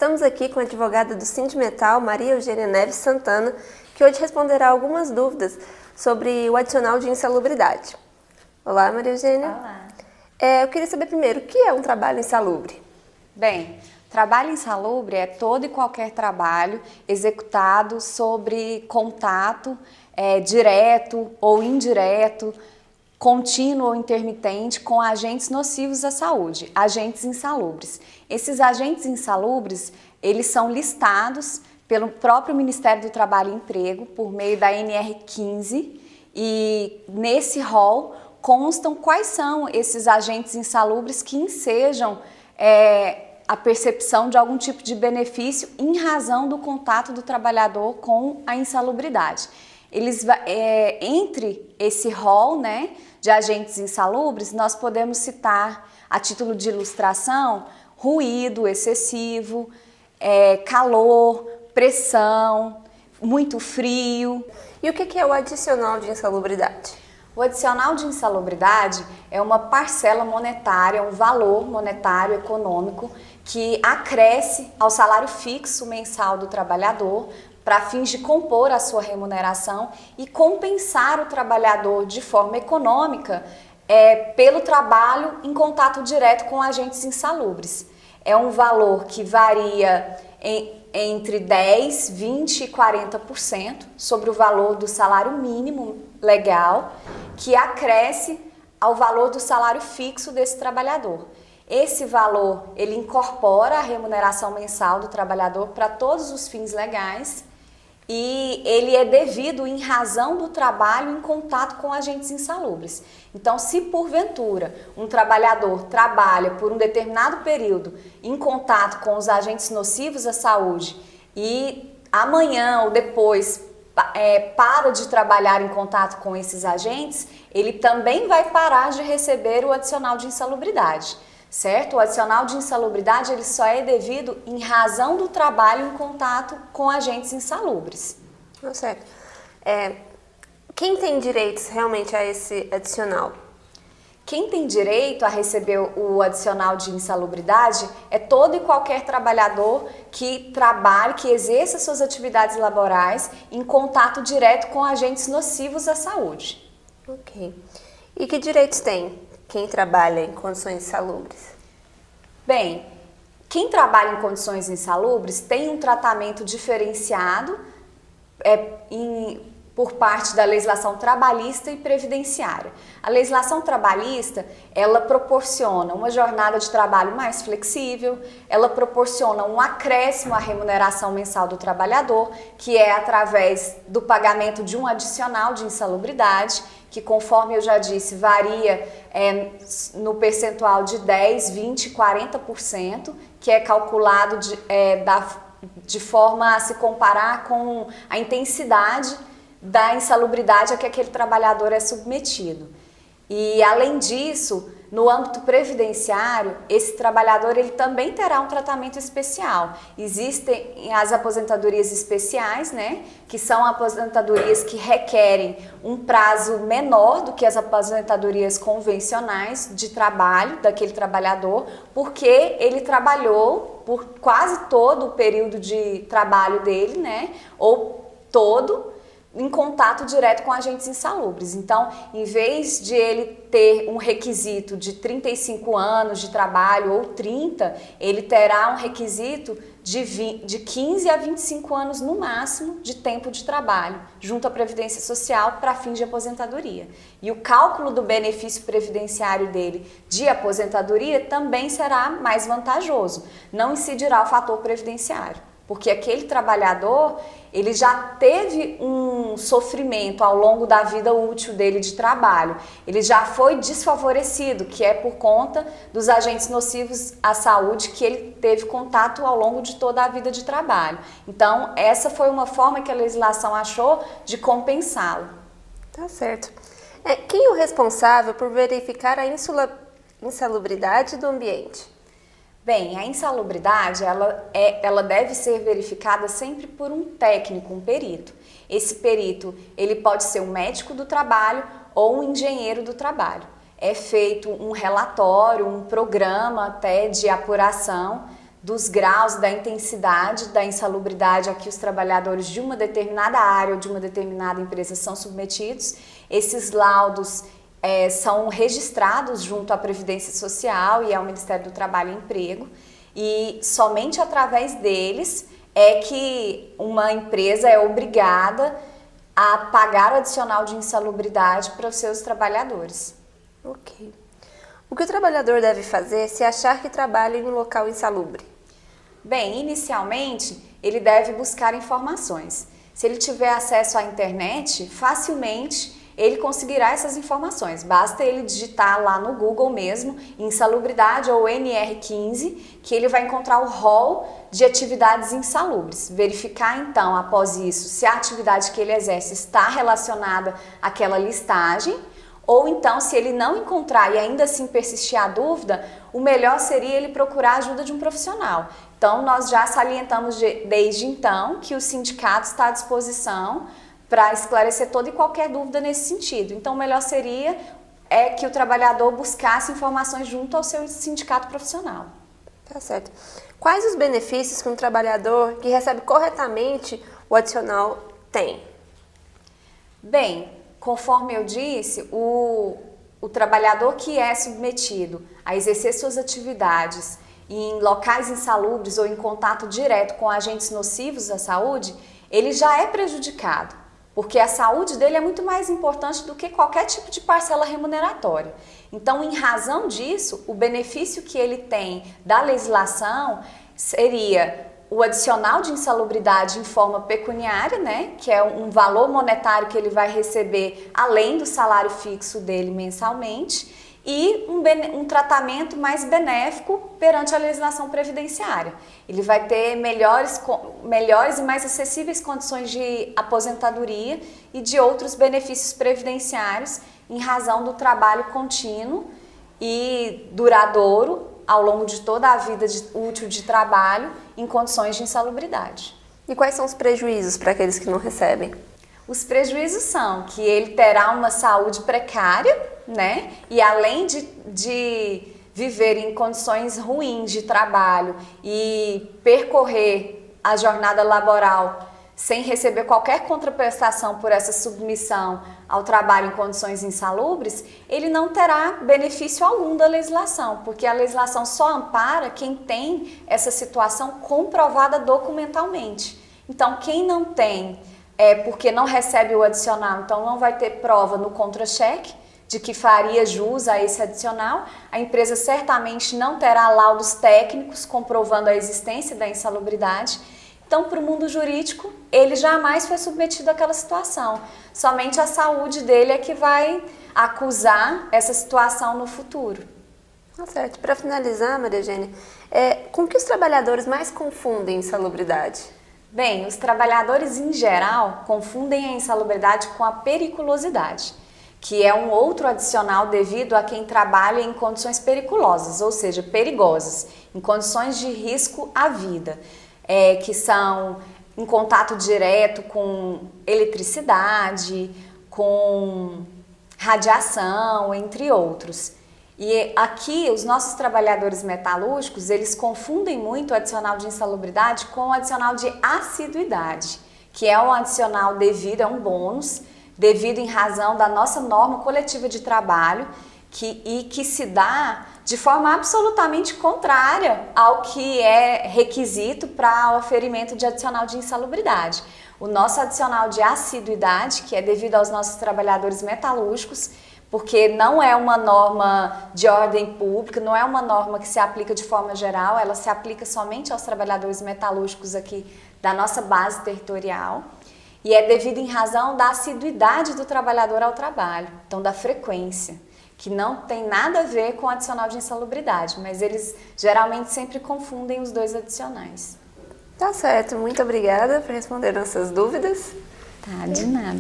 Estamos aqui com a advogada do Sindimetal, Maria Eugênia Neves Santana, que hoje responderá algumas dúvidas sobre o adicional de insalubridade. Olá, Maria Eugênia. Olá. Eu queria saber primeiro, o que é um trabalho insalubre? Bem, trabalho insalubre é todo e qualquer trabalho executado sobre contato direto ou indireto, contínuo ou intermitente com agentes nocivos à saúde, agentes insalubres. Esses agentes insalubres, eles são listados pelo próprio Ministério do Trabalho e Emprego por meio da NR15 e nesse rol constam quais são esses agentes insalubres que ensejam a percepção de algum tipo de benefício em razão do contato do trabalhador com a insalubridade. Entre esse rol, de agentes insalubres, nós podemos citar, a título de ilustração, ruído excessivo, calor, pressão, muito frio. E o que é o adicional de insalubridade? O adicional de insalubridade é uma parcela monetária, um valor monetário econômico que acresce ao salário fixo mensal do trabalhador para fins de compor a sua remuneração e compensar o trabalhador de forma econômica pelo trabalho em contato direto com agentes insalubres. É um valor que varia entre 10%, 20% e 40% sobre o valor do salário mínimo legal, que acresce ao valor do salário fixo desse trabalhador. Esse valor, ele incorpora a remuneração mensal do trabalhador para todos os fins legais e ele é devido em razão do trabalho em contato com agentes insalubres. Então, se porventura um trabalhador trabalha por um determinado período em contato com os agentes nocivos à saúde e amanhã ou depois para de trabalhar em contato com esses agentes, ele também vai parar de receber o adicional de insalubridade. Certo? O adicional de insalubridade ele só é devido em razão do trabalho em contato com agentes insalubres. Certo. Quem tem direitos realmente a esse adicional? Quem tem direito a receber o adicional de insalubridade é todo e qualquer trabalhador que trabalhe, que exerça suas atividades laborais em contato direto com agentes nocivos à saúde. Ok. E que direitos tem quem trabalha em condições insalubres? Bem, quem trabalha em condições insalubres tem um tratamento diferenciado por parte da legislação trabalhista e previdenciária. A legislação trabalhista, ela proporciona uma jornada de trabalho mais flexível, ela proporciona um acréscimo à remuneração mensal do trabalhador, que é através do pagamento de um adicional de insalubridade, que conforme eu já disse, varia no percentual de 10%, 20% e 40%, que é calculado de forma a se comparar com a intensidade da insalubridade a que aquele trabalhador é submetido. E além disso, no âmbito previdenciário, esse trabalhador ele também terá um tratamento especial. Existem as aposentadorias especiais, que são aposentadorias que requerem um prazo menor do que as aposentadorias convencionais de trabalho daquele trabalhador, porque ele trabalhou por quase todo o período de trabalho dele, ou todo, em contato direto com agentes insalubres. Então, em vez de ele ter um requisito de 35 anos de trabalho ou 30, ele terá um requisito de 15 a 25 anos no máximo de tempo de trabalho, junto à Previdência Social para fins de aposentadoria. E o cálculo do benefício previdenciário dele de aposentadoria também será mais vantajoso, não incidirá o fator previdenciário. Porque aquele trabalhador, ele já teve um sofrimento ao longo da vida útil dele de trabalho. Ele já foi desfavorecido, que é por conta dos agentes nocivos à saúde que ele teve contato ao longo de toda a vida de trabalho. Então, essa foi uma forma que a legislação achou de compensá-lo. Tá certo. Quem é o responsável por verificar a insalubridade do ambiente? Bem, a insalubridade, ela deve ser verificada sempre por um técnico, um perito. Esse perito, ele pode ser um médico do trabalho ou um engenheiro do trabalho. É feito um relatório, um programa até de apuração dos graus, da intensidade da insalubridade a que os trabalhadores de uma determinada área ou de uma determinada empresa são submetidos. Esses laudos são registrados junto à Previdência Social e ao Ministério do Trabalho e Emprego, e somente através deles é que uma empresa é obrigada a pagar o adicional de insalubridade para os seus trabalhadores. Ok. O que o trabalhador deve fazer se achar que trabalha em um local insalubre? Bem, inicialmente ele deve buscar informações. Se ele tiver acesso à internet, facilmente ele conseguirá essas informações. Basta ele digitar lá no Google mesmo, insalubridade ou NR15, que ele vai encontrar o rol de atividades insalubres. Verificar então, após isso, se a atividade que ele exerce está relacionada àquela listagem, ou então, se ele não encontrar e ainda assim persistir a dúvida, o melhor seria ele procurar a ajuda de um profissional. Então, nós já salientamos desde então que o sindicato está à disposição para esclarecer toda e qualquer dúvida nesse sentido. Então, o melhor seria que o trabalhador buscasse informações junto ao seu sindicato profissional. Tá certo. Quais os benefícios que um trabalhador que recebe corretamente o adicional tem? Bem, conforme eu disse, o trabalhador que é submetido a exercer suas atividades em locais insalubres ou em contato direto com agentes nocivos à saúde, ele já é prejudicado, porque a saúde dele é muito mais importante do que qualquer tipo de parcela remuneratória. Então, em razão disso, o benefício que ele tem da legislação seria o adicional de insalubridade em forma pecuniária, né, que é um valor monetário que ele vai receber além do salário fixo dele mensalmente, e um tratamento mais benéfico perante a legislação previdenciária. Ele vai ter melhores e mais acessíveis condições de aposentadoria e de outros benefícios previdenciários em razão do trabalho contínuo e duradouro ao longo de toda a vida útil de trabalho em condições de insalubridade. E quais são os prejuízos para aqueles que não recebem? Os prejuízos são que ele terá uma saúde precária, né? E além de viver em condições ruins de trabalho e percorrer a jornada laboral sem receber qualquer contraprestação por essa submissão ao trabalho em condições insalubres, ele não terá benefício algum da legislação, porque a legislação só ampara quem tem essa situação comprovada documentalmente. Então, quem não tem, porque não recebe o adicional, então não vai ter prova no contra-cheque de que faria jus a esse adicional, a empresa certamente não terá laudos técnicos comprovando a existência da insalubridade. Então, para o mundo jurídico, ele jamais foi submetido àquela situação. Somente a saúde dele é que vai acusar essa situação no futuro. Tá certo. Para finalizar, Maria Eugênia, com que os trabalhadores mais confundem insalubridade? Bem, os trabalhadores em geral confundem a insalubridade com a periculosidade, que é um outro adicional devido a quem trabalha em condições periculosas, ou seja, perigosas, em condições de risco à vida. Que são em contato direto com eletricidade, com radiação, entre outros. E aqui os nossos trabalhadores metalúrgicos, eles confundem muito o adicional de insalubridade com o adicional de assiduidade, que é um adicional devido, é um bônus, devido em razão da nossa norma coletiva de trabalho, que se dá de forma absolutamente contrária ao que é requisito para o oferimento de adicional de insalubridade. O nosso adicional de assiduidade, que é devido aos nossos trabalhadores metalúrgicos, porque não é uma norma de ordem pública, não é uma norma que se aplica de forma geral, ela se aplica somente aos trabalhadores metalúrgicos aqui da nossa base territorial, e é devido em razão da assiduidade do trabalhador ao trabalho, então da frequência, que não tem nada a ver com o adicional de insalubridade, mas eles geralmente sempre confundem os dois adicionais. Tá certo, muito obrigada por responder nossas dúvidas. Tá, de nada.